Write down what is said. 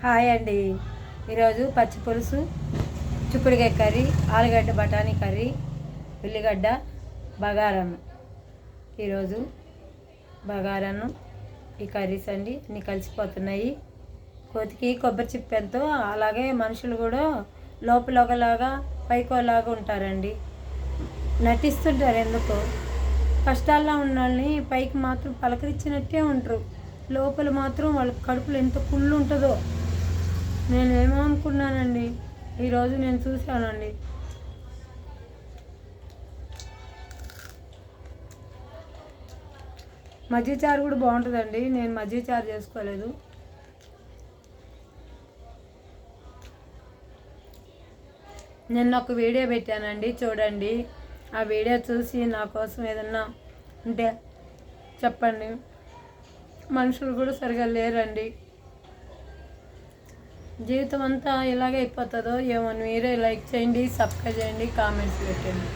Hi అండి. ఈరోజు పచ్చి పులుసు, చిక్కుడుకాయ కర్రీ, ఆలుగడ్డ బఠానీ కర్రీ, ఉల్లిగడ్డ బగారన్నం. ఈరోజు బగారన్నం ఈ కర్రీస్ అండి అన్నీ కలిసిపోతున్నాయి. కోతికి కొబ్బరి చిప్పెంతో అలాగే మనుషులు కూడా లోపల ఒకలాగా పైకోలాగా ఉంటారండి. నటిస్తుంటారు ఎందుకో. కష్టాల్లో ఉన్న వాళ్ళని పైకి మాత్రం పలకరించినట్టే ఉంటారు, లోపల మాత్రం వాళ్ళ కడుపులో ఎంత కుళ్ళు ఉంటుందో. నేనేమో అనుకున్నానండి, ఈరోజు నేను చూశానండి. మజ్జిగ చారు కూడా బాగుంటుందండి. నేను మజ్జిగ చారు చేసుకోలేదు. నిన్న ఒక వీడియో పెట్టానండి, చూడండి. ఆ వీడియో చూసి నా కోసం ఏదన్నా ఉంటే చెప్పండి. మనుషులు కూడా సరిగా లేరండి. జీవితం అంతా ఇలాగే అయిపోతుందో ఏమో. మీరే లైక్ చేయండి, సబ్స్క్రైబ్ చేయండి, కామెంట్స్ పెట్టండి.